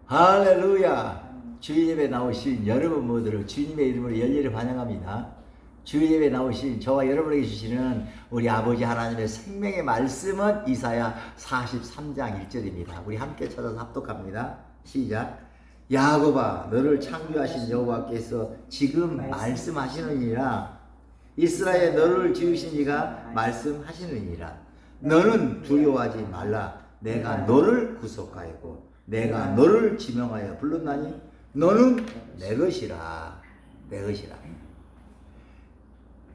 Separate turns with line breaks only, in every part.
할렐루야. 주의 예배 나오신 여러분 모두를 주님의 이름으로 열렬히 환영합니다. 주의 예배 나오신 저와 여러분에게 주시는 우리 아버지 하나님의 생명의 말씀은 이사야 43장 1절입니다. 우리 함께 찾아서 합독합니다. 시작. 야곱아, 너를 창조하신 여호와께서 지금 말씀하시느니라. 이스라엘 너를 지으신 이가 말씀하시느니라. 너는 두려워하지 말라. 내가 너를 구속하였고 내가 너를 지명하여 불렀나니 너는 내 것이라. 내 것이라.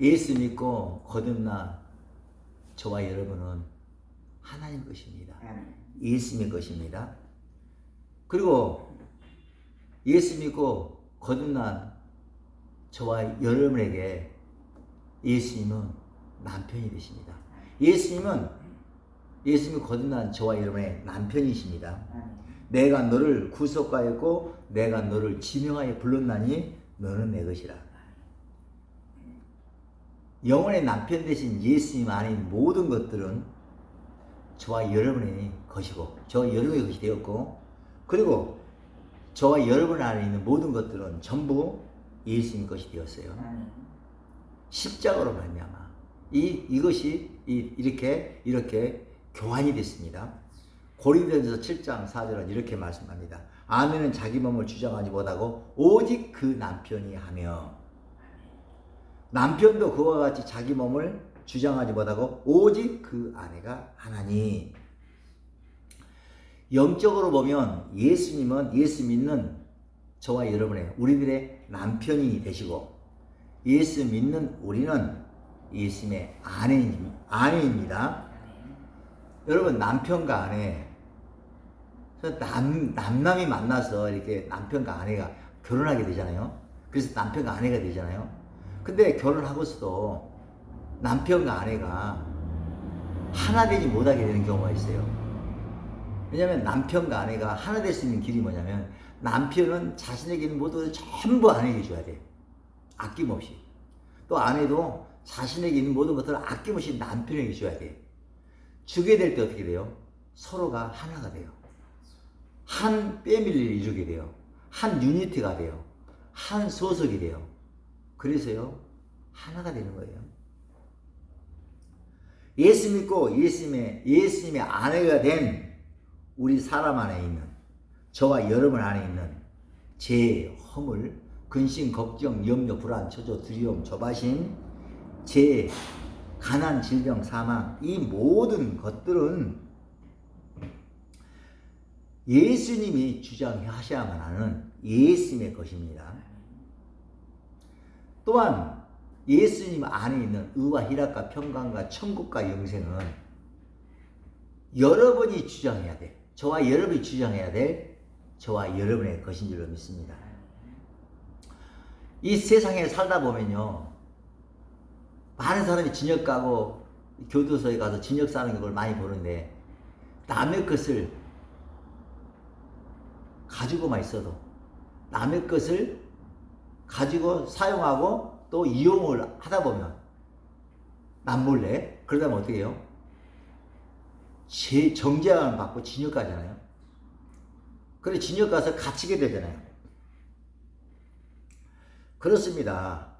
예수 믿고 거듭나 저와 여러분은 하나님 것입니다. 예수님의 것입니다. 그리고 예수 믿고 거듭난 저와 여러분에게 예수님은 남편이 되십니다. 예수님이 거듭난 저와 여러분의 남편이십니다. 내가 너를 구속하였고 내가 너를 지명하여 불렀나니 너는 내 것이라. 영혼의 남편 되신 예수님 안에 있는 모든 것들은 저와 여러분의 것이고 저와 여러분의 것이 되었고, 그리고 저와 여러분 안에 있는 모든 것들은 전부 예수님 것이 되었어요. 십자가로 말미암아 이것이 이렇게 교환이 됐습니다. 고린도전서 7장 4절은 이렇게 말씀합니다. 아내는 자기 몸을 주장하지 못하고 오직 그 남편이 하며, 남편도 그와 같이 자기 몸을 주장하지 못하고 오직 그 아내가 하나니. 영적으로 보면 예수님은 예수 믿는 저와 여러분의 우리들의 남편이 되시고, 예수 믿는 우리는 예수님의 아내입니다. 여러분, 남편과 아내, 남남이 만나서 이렇게 남편과 아내가 결혼하게 되잖아요. 그래서 남편과 아내가 되잖아요. 근데 결혼하고서도 남편과 아내가 하나 되지 못하게 되는 경우가 있어요. 왜냐하면 남편과 아내가 하나 될 수 있는 길이 뭐냐면, 남편은 자신에게 있는 모든 것을 전부 아내에게 줘야 돼. 아낌없이. 또 아내도 자신에게 있는 모든 것들을 아낌없이 남편에게 줘야 돼. 주게 될 때 어떻게 돼요? 서로가 하나가 돼요. 한 패밀리를 이루게 돼요. 한 유니티가 돼요. 한 소속이 돼요. 그래서요, 하나가 되는 거예요. 예수 믿고 예수님의 아내가 된 우리 사람 안에 있는, 저와 여러분 안에 있는 죄, 허물, 근심, 걱정, 염려, 불안, 초조, 두려움, 조바심, 죄, 가난, 질병, 사망, 이 모든 것들은 예수님이 주장하셔야만 하는 예수님의 것입니다. 또한 예수님 안에 있는 의와 희락과 평강과 천국과 영생은 여러분이 주장해야 돼. 저와 여러분이 주장해야 될 저와 여러분의 것인 줄로 믿습니다. 이 세상에 살다 보면요, 많은 사람이 진역 가고 교도소에 가서 진역 사는 걸 많이 보는데, 남의 것을 가지고만 있어도, 남의 것을 가지고 사용하고 또 이용을 하다 보면 남몰래, 그러다 보면 어떻게 해요? 정죄감을 받고 진역 가잖아요. 그래 진역 가서 갇히게 되잖아요. 그렇습니다.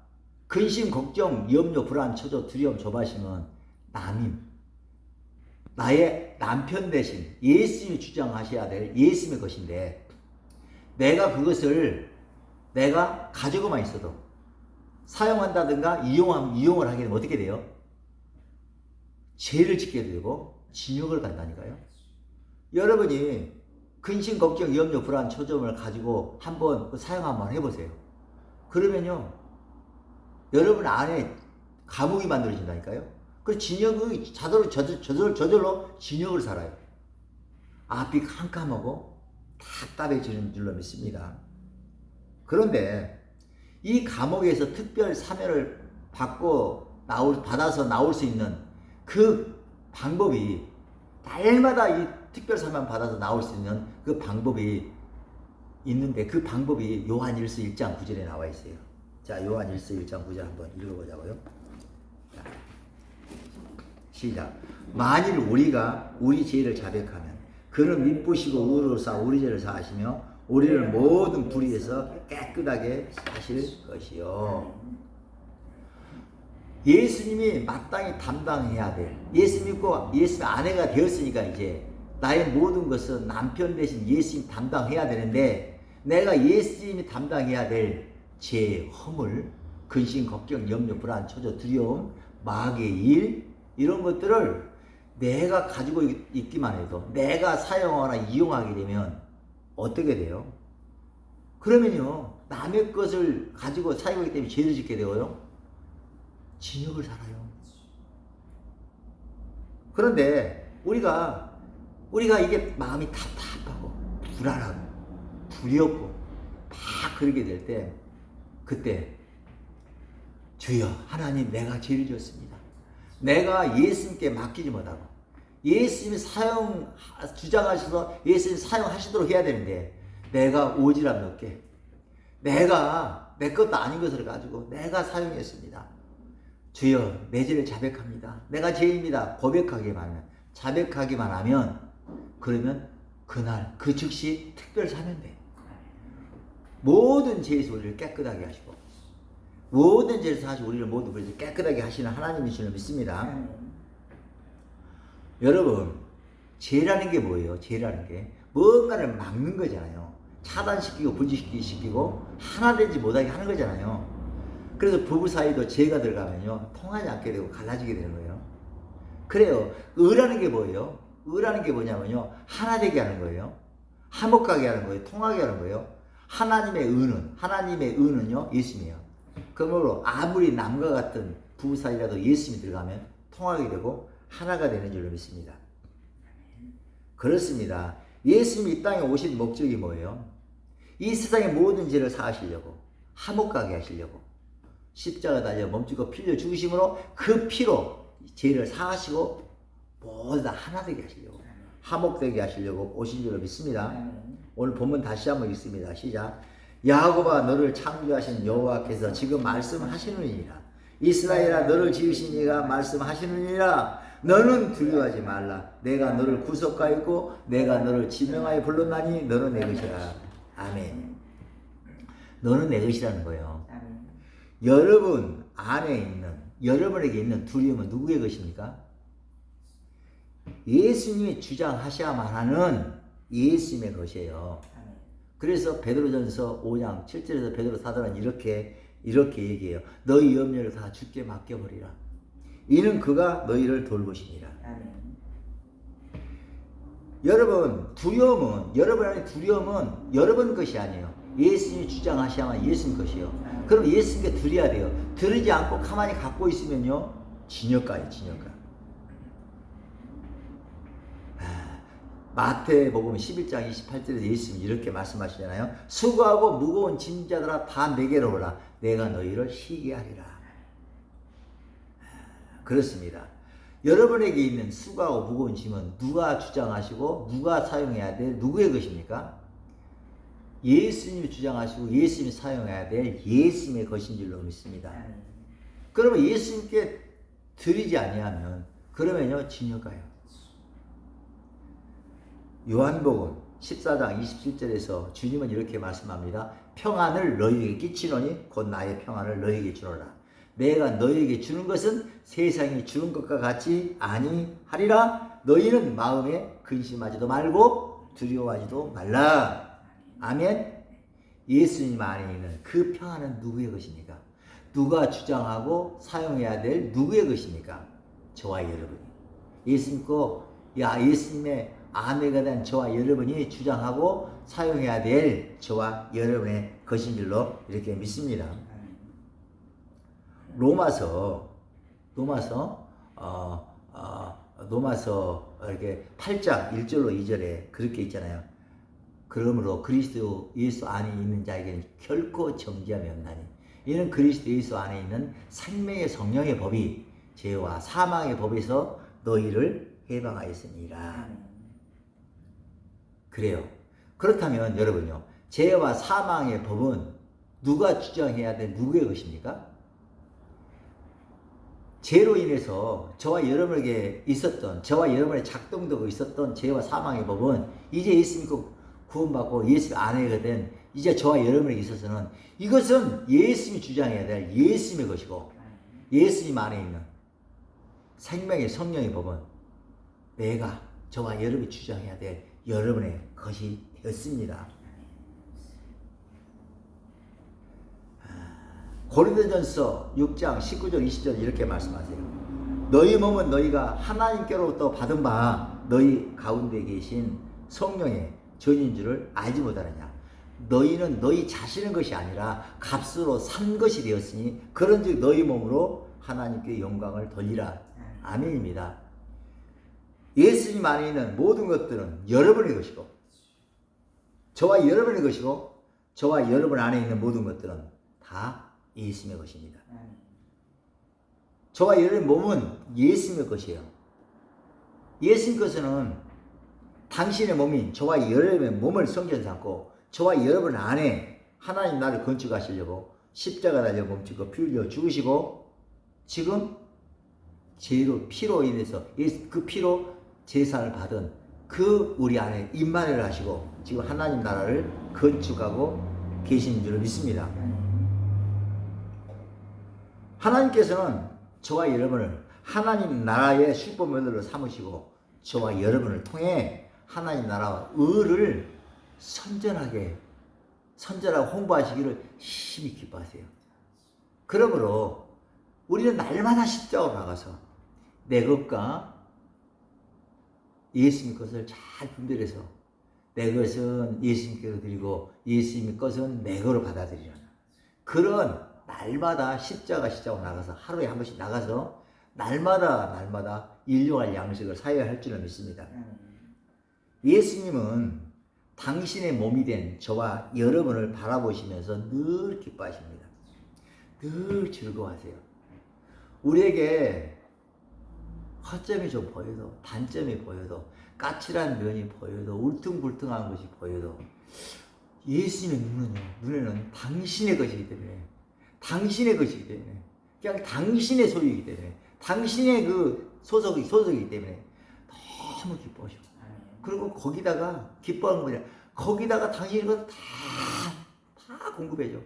근심, 걱정, 염려, 불안, 초조, 두려움, 조바심은 나의 남편 대신 예수님이 주장하셔야 될 예수님의 것인데, 내가 그것을 내가 가지고만 있어도 사용한다든가 이용을 하게 되면 어떻게 돼요? 죄를 짓게 되고 진역을 간다니까요. 여러분이 근심, 걱정, 염려, 불안, 초조를 가지고 한번 사용 한번 해보세요. 그러면요, 여러분 안에 감옥이 만들어진다니까요. 그 진역이 저절로 진역을 살아요. 앞이 캄캄하고 답답해지는 줄로 믿습니다. 그런데 이 감옥에서 특별 사면을 받아서 나올 수 있는 그 방법이, 날마다 이 특별 사면 받아서 나올 수 있는 그 방법이 있는데, 그 방법이 요한일서 1장 9절에 나와 있어요. 자, 요한일서 1장 9절 한번 읽어보자고요. 자, 시작. 만일 우리가 우리 죄를 자백하면 그는 미쁘시고 의로사 우리 죄를 사하시며 우리를 모든 불의에서 깨끗하게 하실 것이요. 예수님이 마땅히 담당해야 될, 예수 믿고 예수님 아내가 되었으니까 이제 나의 모든 것은 남편 대신 예수님 담당해야 되는데, 내가 예수님이 담당해야 될 제 허물, 근심, 걱정, 염려, 불안, 초조, 두려움, 마귀의 일, 이런 것들을 내가 가지고 있기만 해도, 내가 사용하거나 이용하게 되면 어떻게 돼요? 그러면요, 남의 것을 가지고 사용하기 때문에 죄를 짓게 되고요, 진역을 살아요. 그런데 우리가 이게 마음이 답답하고 불안하고 두렵고 막 그러게 될 때, 그때 주여 하나님, 내가 죄를 지었습니다. 내가 예수님께 맡기지 못하고 예수님이 주장하셔서 예수님 사용하시도록 해야 되는데, 내가 오지랖 넓게 내가 내 것도 아닌 것을 가지고 내가 사용했습니다. 주여 내 죄를 자백합니다. 내가 죄입니다. 자백하기만 하면 그러면 그날 그 즉시 특별 사면돼. 모든 죄에서 우리를 깨끗하게 하시고, 모든 죄에서 하시고 우리를 모두 깨끗하게 하시는 하나님이 주를 믿습니다. 여러분, 죄라는 게 뭐예요? 죄라는 게 뭔가를 막는 거잖아요. 차단시키고 분지시키고 하나 되지 못하게 하는 거잖아요. 그래서 부부 사이도 죄가 들어가면요, 통하지 않게 되고 갈라지게 되는 거예요. 그래요. 의라는 게 뭐예요? 의라는 게 뭐냐면요, 하나 되게 하는 거예요. 화목하게 하는 거예요. 통하게 하는 거예요. 하나님의 의는요, 예수님이에요. 그러므로 아무리 남과 같은 부부 사이라도 예수님이 들어가면 통하게 되고 하나가 되는 줄로 믿습니다. 그렇습니다. 예수님이 이 땅에 오신 목적이 뭐예요? 이 세상의 모든 죄를 사하시려고, 화목하게 하시려고 십자가 달려 멈추고 피 흘려 죽으심으로 그 피로 죄를 사하시고 모두 다 하나 되게 하시려고, 화목되게 하시려고 오신 줄로 믿습니다. 오늘 본문 다시 한번 읽습니다. 시작. 야곱아, 너를 창조하신 여호와께서 지금 말씀하시느니라. 이스라엘아, 너를 지으신 이가 말씀하시느니라. 너는 두려워하지 말라. 내가 너를 구속하였고 내가 너를 지명하여 불렀나니 너는 내 것이라. 아멘. 너는 내 것이라는 거예요. 여러분 안에 있는, 여러분에게 있는 두려움은 누구의 것입니까? 예수님이 주장하셔야만 하는 예수님의 것이에요. 그래서 베드로전서 5장 7절에서 베드로 사도는 이렇게 얘기해요. 너희 염려를 다 주께 맡겨버리라. 이는 그가 너희를 돌보시니라. 여러분, 여러분 안에 두려움은 여러분 것이 아니에요. 예수님이 주장하셔야만 예수님 것이요. 그럼 예수님께 드려야 돼요. 드리지 않고 가만히 갖고 있으면요, 진역가예요, 진역가. 마태복음 11장 28절에서 예수님이 이렇게 말씀하시잖아요. 수고하고 무거운 짐자들아 다 내게로 오라. 내가 너희를 쉬게 하리라. 그렇습니다. 여러분에게 있는 수고하고 무거운 짐은 누가 주장하시고 누가 사용해야 될 누구의 것입니까? 예수님이 주장하시고 예수님이 사용해야 될 예수님의 것인 줄로 믿습니다. 그러면 예수님께 드리지 아니하면 그러면요, 진역가요. 요한복음 14장 27절에서 주님은 이렇게 말씀합니다. 평안을 너희에게 끼치노니 곧 나의 평안을 너희에게 주노라. 내가 너희에게 주는 것은 세상이 주는 것과 같이 아니하리라. 너희는 마음에 근심하지도 말고 두려워하지도 말라. 아멘. 예수님 안에 있는 그 평안은 누구의 것입니까? 누가 주장하고 사용해야 될 누구의 것입니까? 저와 여러분이. 예수 믿고 예수님의 아내가 된 저와 여러분이 주장하고 사용해야 될 저와 여러분의 것인 줄로 이렇게 믿습니다. 로마서 이렇게 8장 1절로 2절에 그렇게 있잖아요. 그러므로 그리스도 예수 안에 있는 자에게는 결코 정죄함이 없나니 이는 그리스도 예수 안에 있는 생명의 성령의 법이 죄와 사망의 법에서 너희를 해방하였으니라. 그래요. 그렇다면 여러분요, 죄와 사망의 법은 누가 주장해야 될 누구의 것입니까? 죄로 인해서 저와 여러분에게 있었던, 저와 여러분의 작동되고 있었던 죄와 사망의 법은 이제 예수 믿고 구원받고 예수의 아내가 된 이제 저와 여러분에게 있어서는 이것은 예수님이 주장해야 될 예수님의 것이고 예수님 안에 있는 생명의 성령의 법은 내가 저와 여러분이 주장해야 될 여러분의 것이 되었습니다. 고린도전서 6장 19절 20절 이렇게 말씀하세요. 너희 몸은 너희가 하나님께로부터 받은 바 너희 가운데 계신 성령의 전인 줄을 알지 못하느냐. 너희는 너희 자신의 것이 아니라 값으로 산 것이 되었으니 그런즉 너희 몸으로 하나님께 영광을 돌리라. 아멘입니다. 예수님 안에 있는 모든 것들은 여러분의 것이고 저와 여러분의 것이고 저와 여러분 안에 있는 모든 것들은 다 예수님의 것입니다. 저와 여러분의 몸은 예수님의 것이에요. 예수님 것은 당신의 몸인 저와 여러분의 몸을 성전 삼고 저와 여러분 안에 하나님 나를 건축하시려고 십자가 달려 몸짓고 피 흘려 죽으시고 지금 죄로 피로 인해서 그 피로 제사를 받은 그 우리 안에 임마를 하시고 지금 하나님 나라를 건축하고 계신 줄 믿습니다. 하나님께서는 저와 여러분을 하나님 나라의 슈퍼모델로 삼으시고 저와 여러분을 통해 하나님 나라와 의를 선전하고 홍보하시기를 심히 기뻐하세요. 그러므로 우리는 날마다 십자가로 나가서 내 것과 예수님 것을 잘 분별해서 내 것은 예수님께로 드리고 예수님 것은 내 거로 받아들이는 그런 날마다 십자가로 나가서 하루에 한 번씩 나가서 날마다 일용할 양식을 사야 할 줄을 믿습니다. 예수님은 당신의 몸이 된 저와 여러분을 바라보시면서 늘 기뻐하십니다. 늘 즐거워하세요. 우리에게 허점이 좀 보여도 단점이 보여도 까칠한 면이 보여도 울퉁불퉁한 것이 보여도 예수님의 눈에는 당신의 것이기 때문에 그냥 당신의 소유이기 때문에 당신의 그 소속이기 때문에 너무 기뻐하셔. 그리고 거기다가 기뻐하는 거냐? 거기다가 당신의 것을 다 공급해줘.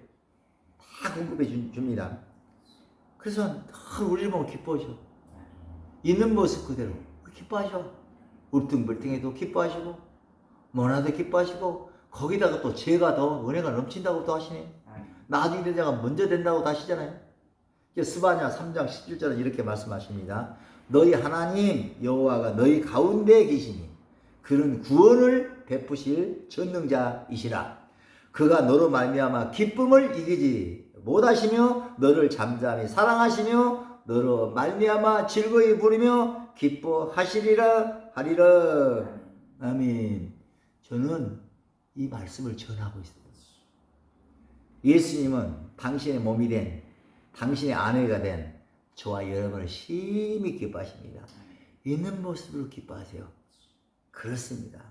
다 공급해 줍니다. 그래서 우리를 보면 기뻐하셔. 있는 모습 그대로 기뻐하셔. 울퉁불퉁해도 기뻐하시고 뭐나도 기뻐하시고 거기다가 또 죄가 더 은혜가 넘친다고 또 하시네. 나중에 된 자가 먼저 된다고 하시잖아요. 스바냐 3장 17절은 이렇게 말씀하십니다. 너희 하나님 여호와가 너희 가운데 계시니 그는 구원을 베푸실 전능자이시라. 그가 너로 말미암아 기쁨을 이기지 못하시며 너를 잠잠히 사랑하시며 너로 말미암아 즐거이 부르며 기뻐하시리라 하리라. 아멘. 저는 이 말씀을 전하고 있습니다. 예수님은 당신의 몸이 된 당신의 아내가 된 저와 여러분을 심히 기뻐하십니다. 있는 모습으로 기뻐하세요. 그렇습니다.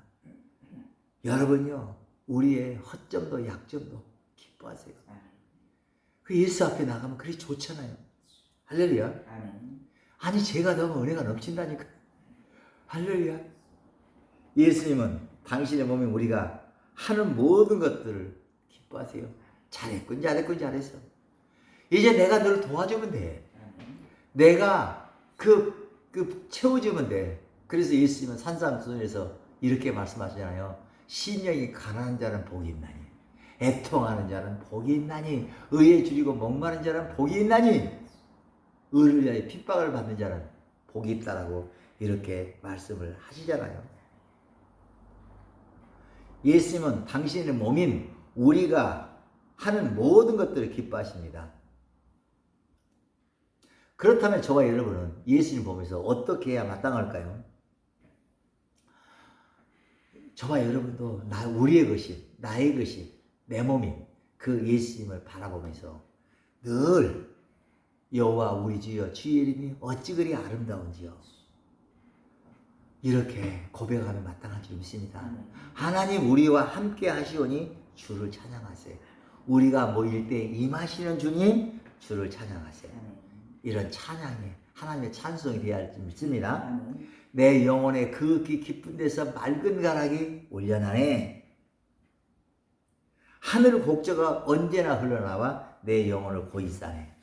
여러분요, 우리의 허점도 약점도 기뻐하세요. 그 예수 앞에 나가면 그게 좋잖아요. 할렐루야. 아니 제가 너무 은혜가 넘친다니까. 할렐루야. 예수님은 당신의 몸인 우리가 하는 모든 것들을 기뻐하세요. 잘했군 잘했어. 이제 내가 너를 도와주면 돼. 내가 채워주면 돼. 그래서 예수님은 산상수훈에서 이렇게 말씀하시잖아요. 심령이 가난한 자는 복이 있나니 애통하는 자는 복이 있나니 의에 줄이고 목마른 자는 복이 있나니 의를 위하여 핍박을 받는 자는 복이 있다라고 이렇게 말씀을 하시잖아요. 예수님은 당신의 몸인 우리가 하는 모든 것들을 기뻐하십니다. 그렇다면 저와 여러분은 예수님 보면서 어떻게 해야 마땅할까요? 저와 여러분도 우리의 것이, 나의 것이, 내 몸인 그 예수님을 바라보면서 늘 여호와 우리 주여 주의 이름이 어찌 그리 아름다운지요. 이렇게 고백하면 마땅한 줄 믿습니다. 하나님 우리와 함께 하시오니 주를 찬양하세요. 우리가 모일 때 임하시는 주님 주를 찬양하세요. 이런 찬양이 하나님의 찬송이 되어야 할 줄 믿습니다. 내 영혼의 그 깊은 데서 맑은 가락이 올려나네. 하늘 곡조가 언제나 흘러나와 내 영혼을 고이 싸네.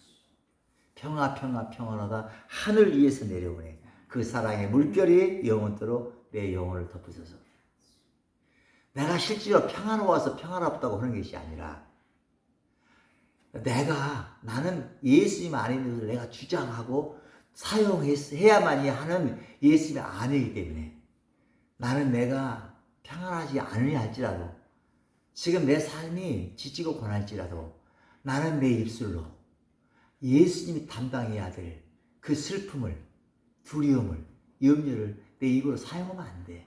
평화 평화 평안하다 하늘 위에서 내려오네. 그 사랑의 물결이 영원토록 내 영혼을 덮으소서. 내가 실제로 평안로워서 평안롭다고 하는 것이 아니라 나는 예수님 안에 있는 것을 내가 주장하고 사용해야만이 하는 예수님의 아내이기 때문에 나는 내가 평안하지 않으려 할지라도 지금 내 삶이 지치고 고날지라도 나는 내 입술로 예수님이 담당해야 될 그 슬픔을, 두려움을, 염려를 내 입으로 사용하면 안 돼.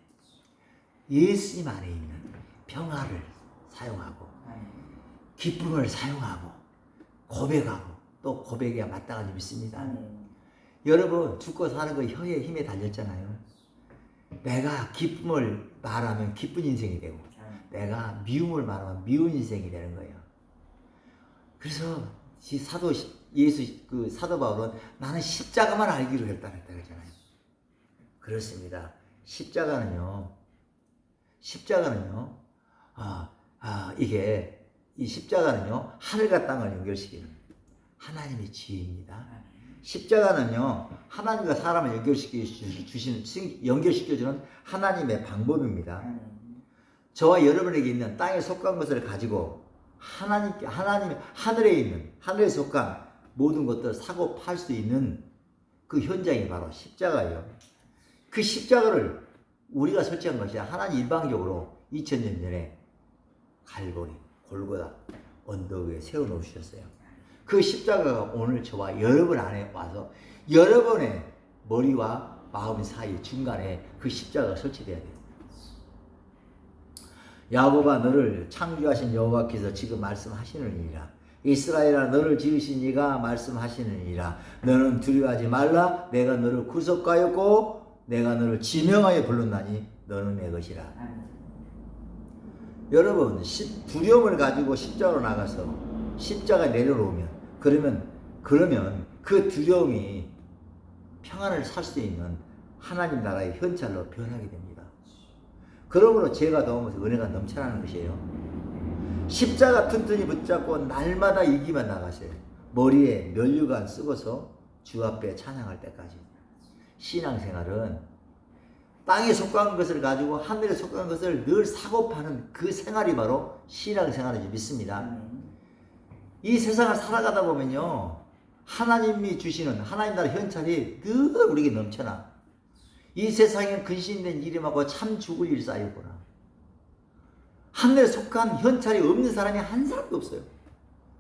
예수님 안에 있는 평화를 사용하고 기쁨을 사용하고 고백하고 또 고백에 마땅하지 믿습니다. 여러분 죽고 사는 거 혀의 힘에 달렸잖아요. 내가 기쁨을 말하면 기쁜 인생이 되고 내가 미움을 말하면 미운 인생이 되는 거예요. 그래서 사도 바울은 나는 십자가만 알기로 했다 그러잖아요. 그렇습니다. 십자가는요. 이 십자가는요 하늘과 땅을 연결시키는 하나님의 지혜입니다. 십자가는요 하나님과 사람을 연결시켜주는 하나님의 방법입니다. 저와 여러분에게 있는 땅에 속한 것을 가지고 하늘에 속한 모든 것들을 사고 팔 수 있는 그 현장이 바로 십자가예요. 그 십자가를 우리가 설치한 것이 하나님 일방적으로 2000년 전에 갈보리, 골고다 언덕 위에 세워놓으셨어요. 그 십자가가 오늘 저와 여러분 안에 와서 여러분의 머리와 마음 사이 중간에 그 십자가가 설치돼야 돼요. 야곱아 너를 창조하신 여호와께서 지금 말씀하시느니라. 이스라엘아 너를 지으신 이가 말씀하시느니라. 너는 두려워하지 말라. 내가 너를 구속하였고 내가 너를 지명하여 불렀나니 너는 내 것이라. 여러분 두려움을 가지고 십자가로 나가서 십자가 내려놓으면 그러면 그 두려움이 평안을 살 수 있는 하나님 나라의 현찰로 변하게 됩니다. 그러므로 죄가 넘어서 은혜가 넘쳐나는 것이에요. 십자가 튼튼히 붙잡고 날마다 이기만 나가세요. 머리에 면류관 쓰고서 주 앞에 찬양할 때까지. 신앙생활은 땅에 속한 것을 가지고 하늘에 속한 것을 늘 사고 파는 그 생활이 바로 신앙생활인지 믿습니다. 이 세상을 살아가다 보면요 하나님이 주시는 하나님 나라 현찰이 늘 우리에게 넘쳐나. 이 세상에 근신된 일임하고 참 죽을 일이 쌓였구나. 하늘에 속한 현찰이 없는 사람이 한 사람도 없어요.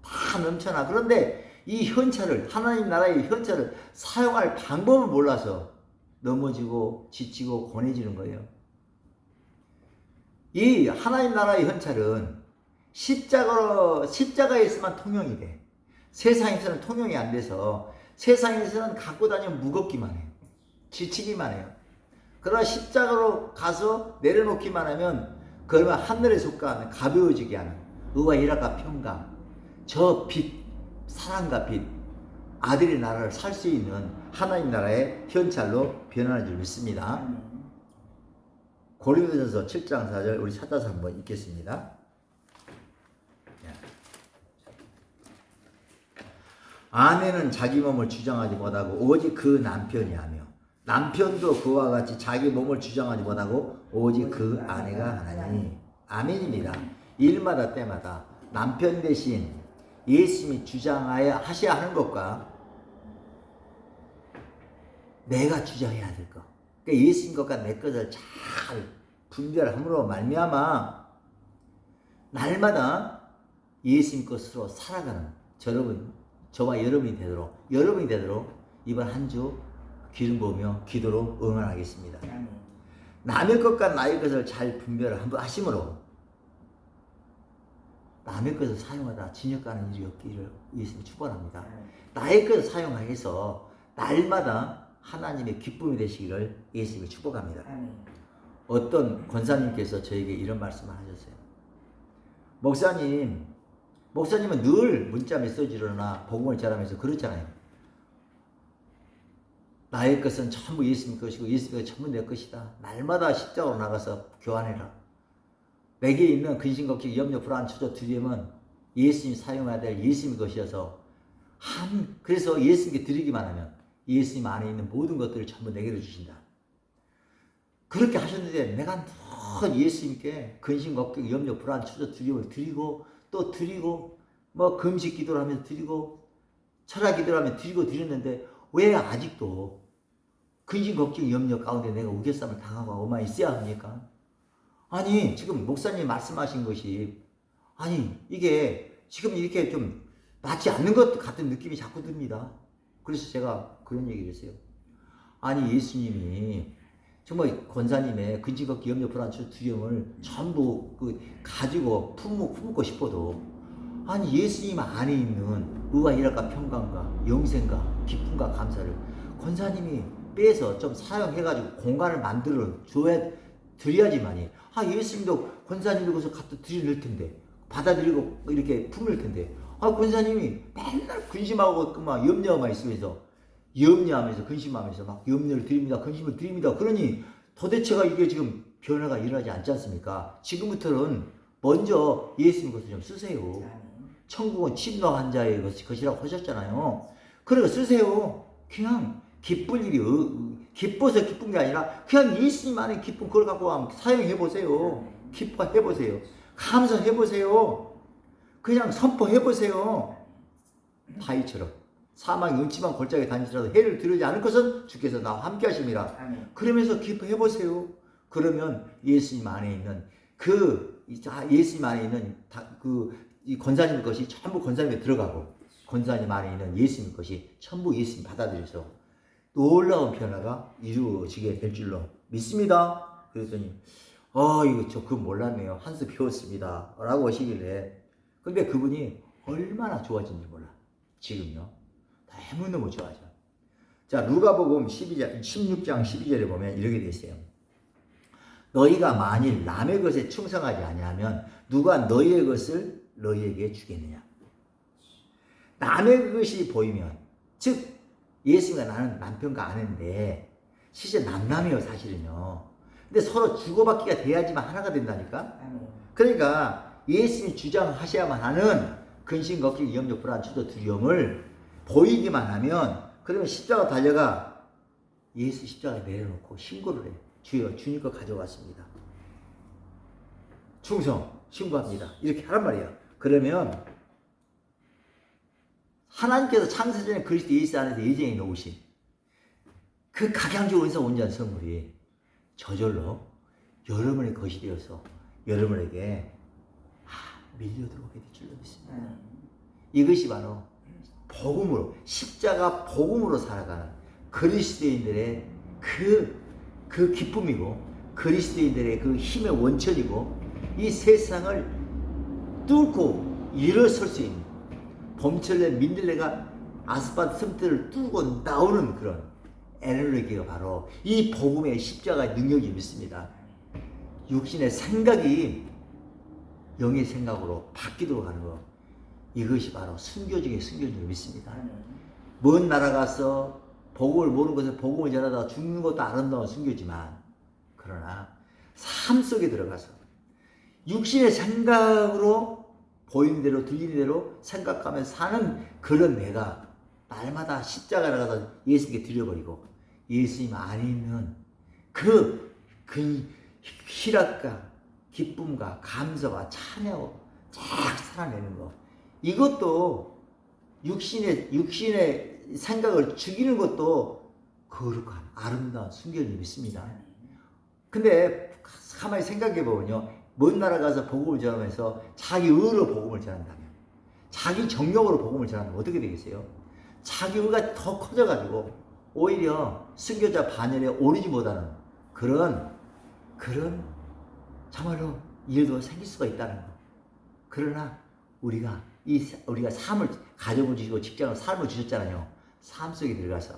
다 넘쳐나. 그런데 이 현찰을 하나님 나라의 현찰을 사용할 방법을 몰라서 넘어지고 지치고 고뇌지는 거예요. 이 하나님 나라의 현찰은 십자가에 있으면 통용이 돼. 세상에서는 통용이 안 돼서 세상에서는 갖고 다니면 무겁기만 해요. 지치기만 해요. 그러나 십자가로 가서 내려놓기만 하면 그러면 하늘에 속한 가벼워지게 하는 의와 희락과 평강, 저 빛, 사랑과 빛, 아들의 나라를 살 수 있는 하나님 나라의 현찰로 변하는 줄 믿습니다. 고린도전서 7장 4절 우리 찾아서 한번 읽겠습니다. 아내는 자기 몸을 주장하지 못하고 오직 그 남편이 하며 남편도 그와 같이 자기 몸을 주장하지 못하고 오직 그 아내가 하나니. 아멘입니다. 일마다 때마다 남편 대신 예수님이 주장하셔야 하는 것과 내가 주장해야 될 것. 그러니까 예수님 것과 내 것을 잘 분별함으로 말미암아 날마다 예수님 것으로 살아가는 저와 여러분이 되도록 이번 한 주 기름 부으며 기도로 응원하겠습니다. 남의 것과 나의 것을 잘 분별을 한번 하심으로 남의 것을 사용하다 진역가는 일이 없기를 예수님 축원합니다. 나의 것을 사용해서 날마다 하나님의 기쁨이 되시기를 예수님이 축복합니다. 어떤 권사님께서 저에게 이런 말씀을 하셨어요. 목사님은 늘 문자 메시지로나 복음을 전하면서 그렇잖아요. 나의 것은 전부 예수님 것이고 예수님의 전부 내 것이다. 날마다 십자가로 나가서 교환해라. 내게 있는 근심, 걱정, 염려, 불안, 추저, 두려움은 예수님이 사용해야 될 예수님 것이어서 그래서 예수님께 드리기만 하면 예수님 안에 있는 모든 것들을 전부 내게로 주신다. 그렇게 하셨는데 내가 늘 예수님께 근심, 걱정, 염려, 불안, 추저, 두려움을 드리고 또 드리고 뭐 금식 기도를 하면서 드리고 철학 기도를 하면서 드렸는데 왜 아직도 근심, 걱정, 염려 가운데 내가 우겨쌈을 당하고 얼마나 있어야 합니까? 아니 지금 목사님 말씀하신 것이 아니 이게 지금 이렇게 좀 맞지 않는 것 같은 느낌이 자꾸 듭니다. 그래서 제가 그런 얘기를 했어요. 아니 예수님이 정말 권사님의 근심, 걱정, 염려, 불안, 두려움을 전부 가지고 품고 싶어도 아니 예수님 안에 있는 의와 희락과 평강과 영생과 기쁨과 감사를 권사님이 빼서 좀 사용해가지고 공간을 만들어 드려야지만이 예수님도 권사님이 거기서 갖다 드릴 텐데 받아들이고 이렇게 품을 텐데 권사님이 맨날 근심하고 막 염려만 있으면서 염려하면서 근심하면서 막 염려를 드립니다. 근심을 드립니다. 그러니 도대체가 이게 지금 변화가 일어나지 않지 않습니까? 지금부터는 먼저 예수님 것을 좀 쓰세요. 천국은 침노한 자의 것이라고 하셨잖아요. 그러니까 쓰세요. 그냥 기쁠 일이 기뻐서 기쁜 게 아니라 그냥 예수님 안에 기쁨 그걸 갖고 한번 사용해보세요. 기뻐해보세요. 감사해보세요. 그냥 선포해보세요. 다윗처럼 사망의 음침한 골짜기에 다니시라도 해를 들으지 않을 것은 주께서 나와 함께 하심이라. 그러면서 기뻐해보세요. 그러면 예수님 안에 있는 예수님 안에 있는 이 권사님 것이 전부 권사님에 들어가고 권사님 안에 있는 예수님 것이 전부 예수님 받아들여서 놀라운 변화가 이루어지게 될 줄로 믿습니다. 그랬더니 이거 저 그거 몰랐네요. 한 수 배웠습니다. 라고 하시길래 근데 그분이 얼마나 좋아진지 몰라. 지금요. 너무너무 좋아져. 자, 누가복음 16장 12절에 보면 이렇게 돼 있어요. 너희가 만일 남의 것에 충성하지 아니하면 누가 너희의 것을 너희에게 주겠느냐. 남의 것이 보이면 즉 예수가 나는 남편과 아는데 실제 남남이에요 사실은요. 근데 서로 주고받기가 돼야지만 하나가 된다니까. 그러니까 예수님이 주장하셔야만 하는 근심, 걱정, 염려, 불안, 추도, 두려움을 보이기만 하면 그러면 십자가 달려가 예수 십자가에 내려놓고 신고를 해. 주여 주님 거 가져왔습니다. 충성 신고합니다. 이렇게 하란 말이에요. 그러면 하나님께서 창세전에 그리스도 예수 안에서 예정해 놓으신 그 각양주 원사 온전한 선물이 저절로 여러분의 것이 되어서 여러분에게 밀려 들어오게 될 줄로 믿습니다. 이것이 바로 복음으로 십자가 복음으로 살아가는 그리스도인들의 그 기쁨이고 그리스도인들의 그 힘의 원천이고 이 세상을 뚫고 일어설 수 있는 봄철에 민들레가 아스팔트 틈들을 뚫고 나오는 그런 에너지가 바로 이 복음의 십자가의 능력이 믿습니다. 육신의 생각이 영의 생각으로 바뀌도록 하는 것, 이것이 바로 순교 중에 순교인 줄 믿습니다. 먼 나라 가서 복음을 모르는 것을 복음을 전하다가 죽는 것도 아름다운 순교지만 그러나 삶 속에 들어가서 육신의 생각으로 보이는 대로 들리는 대로 생각하면서 사는 그런 내가 날마다 십자가에 나가서 예수님께 드려버리고 예수님 안에 있는 그 희락과 기쁨과 감사와 찬양으로 쫙 살아내는 거, 이것도 육신의 생각을 죽이는 것도 거룩한 아름다운 순결이 믿습니다. 근데 가만히 생각해 보면요, 먼 나라 가서 복음을 전하면서 자기 의로 복음을 전한다면, 자기 정력으로 복음을 전한다면 어떻게 되겠어요? 자기 의가 더 커져가지고 오히려 순교자 반열에 오르지 못하는 그런 정말로 일도 생길 수가 있다는 거. 그러나 우리가 삶을, 가정을 주시고 직장을, 삶을 주셨잖아요. 삶 속에 들어가서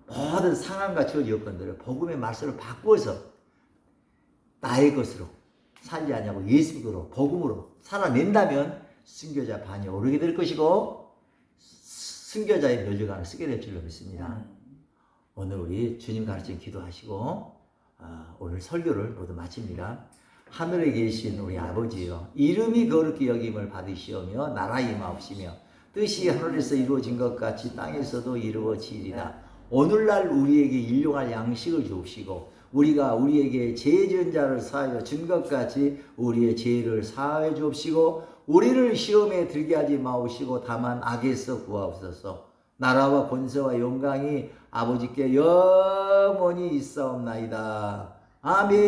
모든 상황과 처지 여건들을 복음의 말씀을 바꾸어서 나의 것으로 살지 않냐고 예수님으로 복음으로 살아낸다면 순교자 반이 오르게 될 것이고 순교자의 면류관을 쓰게 될 줄로 믿습니다. 오늘 우리 주님 가르친 기도하시고 오늘 설교를 모두 마칩니다. 하늘에 계신 우리 아버지여, 이름이 거룩히 여김을 받으시오며 나라 임하옵시며 뜻이 하늘에서 이루어진 것 같이 땅에서도 이루어지리라. 오늘날 우리에게 일용할 양식을 주옵시고 우리가 우리에게 죄 지은 자를 사하여 준 것 같이 우리의 죄를 사하여 주옵시고 우리를 시험에 들게 하지 마옵시고 다만 악에서 구하옵소서. 나라와 권세와 영광이 아버지께 영원히 있사옵나이다. 아멘.